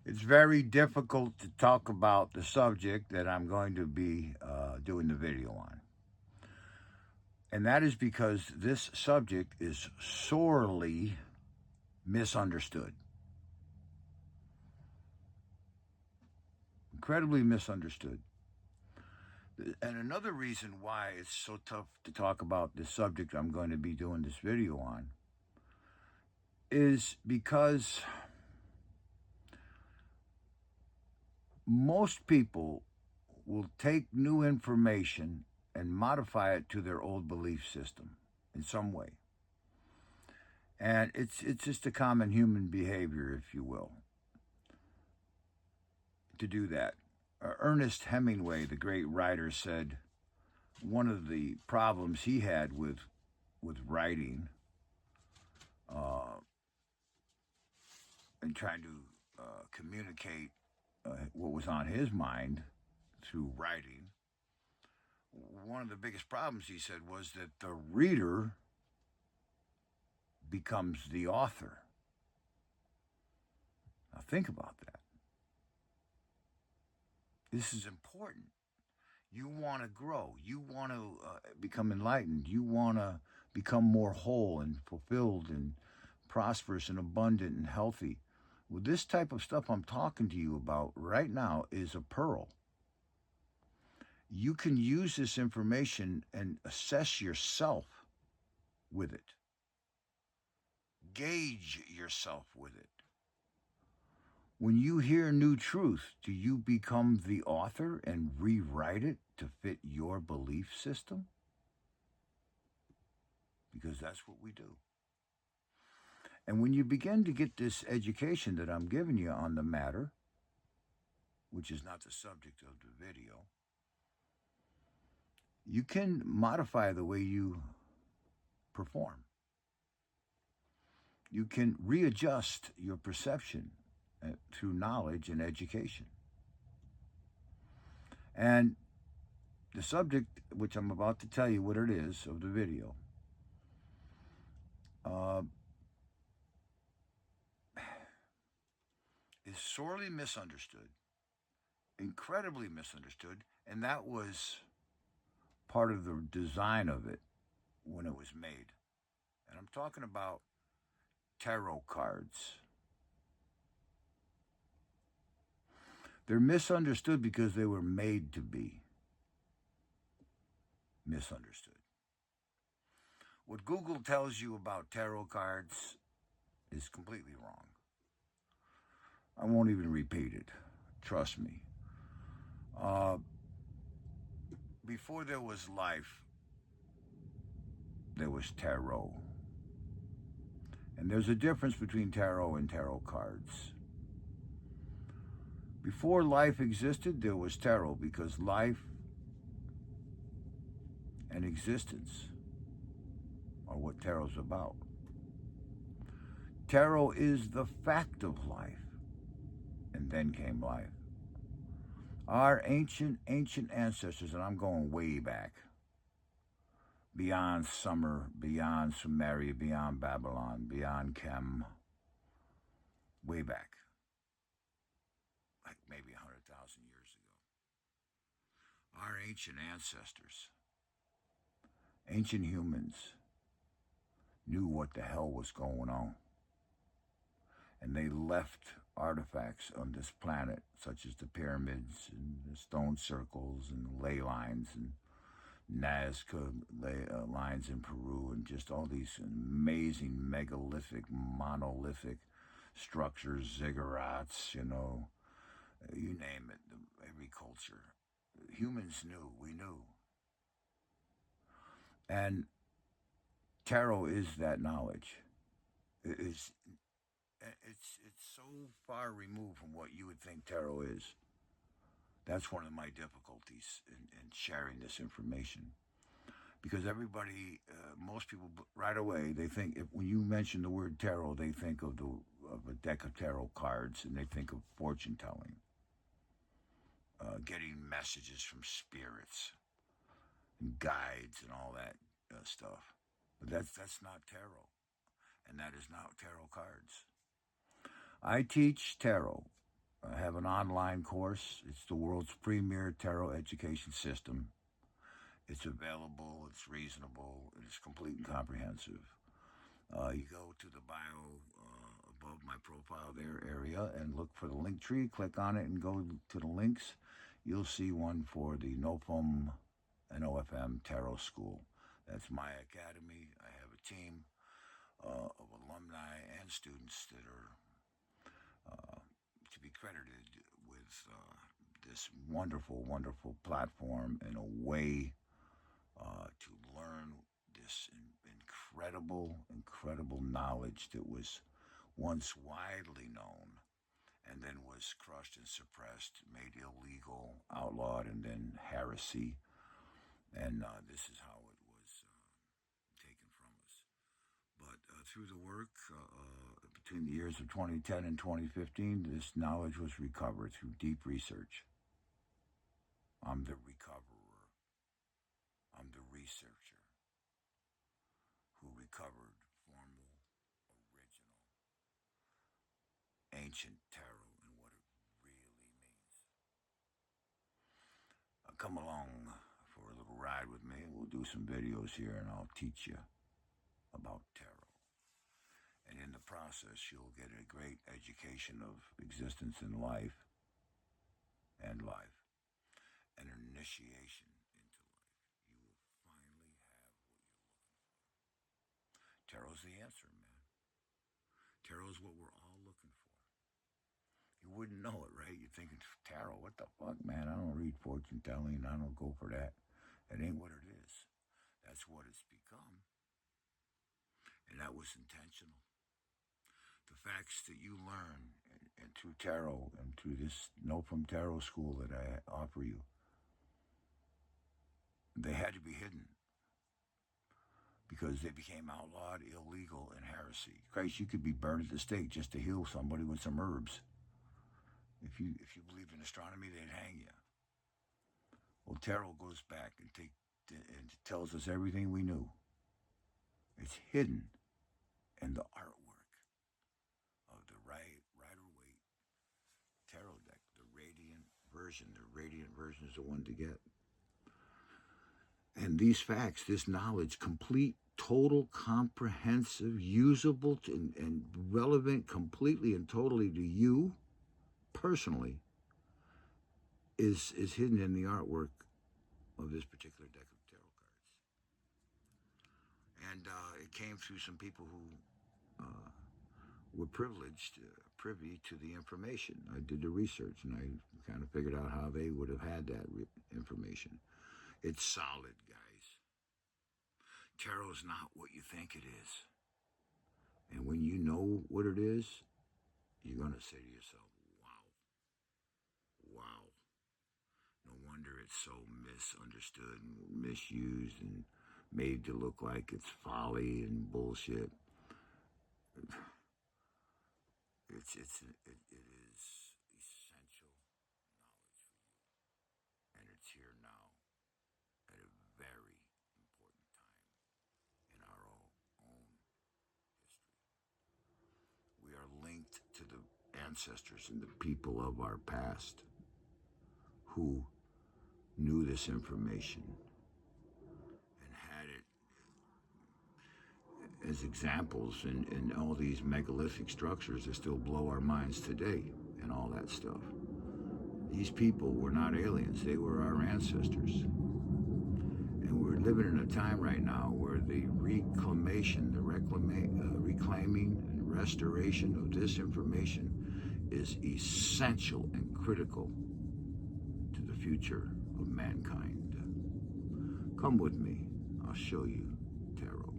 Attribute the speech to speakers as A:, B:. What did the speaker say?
A: It's very difficult to talk about the subject that I'm going to be doing the video on. And that is because this subject is sorely misunderstood. Incredibly misunderstood. And another reason why it's so tough to talk about this subject I'm going to be doing this video on is because most people will take new information and modify it to their old belief system in some way. And it's just a common human behavior, if you will, to do that. Ernest Hemingway, the great writer, said one of the problems he had with writing and trying to communicate what was on his mind through writing. One of the biggest problems, he said, was that the reader becomes the author. Now, think about that. This is important. You want to grow. You want to become enlightened. You want to become more whole and fulfilled and prosperous and abundant and healthy. Well, this type of stuff I'm talking to you about right now is a pearl. You can use this information and assess yourself with it. Gauge yourself with it. When you hear new truth, do you become the author and rewrite it to fit your belief system? Because that's what we do. And when you begin to get this education that I'm giving you on the matter, which is not the subject of the video, you can modify the way you perform. You can readjust your perception through knowledge and education. And the subject, which I'm about to tell you what it is of the video, is sorely misunderstood, incredibly misunderstood, and that was part of the design of it when it was made. And I'm talking about tarot cards. They're misunderstood because they were made to be misunderstood. What Google tells you about tarot cards is completely wrong. I won't even repeat it. Trust me. Before there was life, there was tarot. And there's a difference between tarot and tarot cards. Before life existed, there was tarot because life and existence are what tarot's about. Tarot is the fact of life, and then came life. Our ancient ancestors, and I'm going way back, beyond Sumer, beyond Sumeria, beyond Babylon, beyond Chem, way back, like maybe 100,000 years ago. Our ancient ancestors, ancient humans, knew what the hell was going on. And they left artifacts on this planet, such as the pyramids and the stone circles and the ley lines and Nazca lines in Peru, and just all these amazing megalithic, monolithic structures, ziggurats, you name it, every culture. Humans knew, we knew. And tarot is that knowledge. It's so far removed from what you would think tarot is. That's one of my difficulties in sharing this information. Because everybody, most people, right away, they think when you mention the word tarot, they think of a deck of tarot cards, and they think of fortune telling, getting messages from spirits and guides and all that stuff. But that's not tarot, and that is not tarot cards. I teach tarot, I have an online course. It's the world's premier tarot education system. It's available, it's reasonable, it's complete and comprehensive. You go to the bio above my profile there area and look for the link tree, click on it and go to the links. You'll see one for the NOFM and OFM Tarot School. That's my academy. I have a team of alumni and students that are to be credited with this wonderful, wonderful platform and a way to learn this incredible, incredible knowledge that was once widely known and then was crushed and suppressed, made illegal, outlawed, and then heresy. And this is how it was taken from us. But through the work between the years of 2010 and 2015, this knowledge was recovered through deep research. I'm the recoverer. I'm the researcher who recovered formal, original, ancient tarot and what it really means. Come along for a little ride with me. We'll do some videos here and I'll teach you about tarot. And in the process, you'll get a great education of existence in life and life, an initiation into life. You will finally have what you're looking for. Tarot's the answer, man. Tarot's what we're all looking for. You wouldn't know it, right? You're thinking, tarot, what the fuck, man? I don't read fortune telling. I don't go for that. It ain't what it is. That's what it's become. And that was intentional. The facts that you learn and through tarot and through this NOFM Tarot School that I offer you, they had to be hidden because they became outlawed, illegal, and heresy. Christ, you could be burned at the stake just to heal somebody with some herbs. If you believed in astronomy, they'd hang you. Well, tarot goes back and tells us everything we knew. It's hidden in the artwork of the Rider-Waite tarot deck, the radiant version. The radiant version is the one to get. And these facts, this knowledge, complete, total, comprehensive, usable, and relevant completely and totally to you personally, is hidden in the artwork of this particular deck of tarot cards. And it came through some people who were privileged, privy to the information. I did the research and I kind of figured out how they would have had that information. It's solid, guys. Tarot's not what you think it is. And when you know what it is, you're going to say to yourself, wow. Wow. No wonder it's so misunderstood and misused and made to look like it's folly and bullshit. It is essential knowledge for you. And it's here now at a very important time in our own history. We are linked to the ancestors and the people of our past who knew this information and had it as examples in all these megalithic structures that still blow our minds today and all that stuff. These people were not aliens. They were our ancestors. And we're living in a time right now where the reclamation, reclaiming and restoration of this information is essential and critical to the future of mankind. Come with me. I'll show you tarot.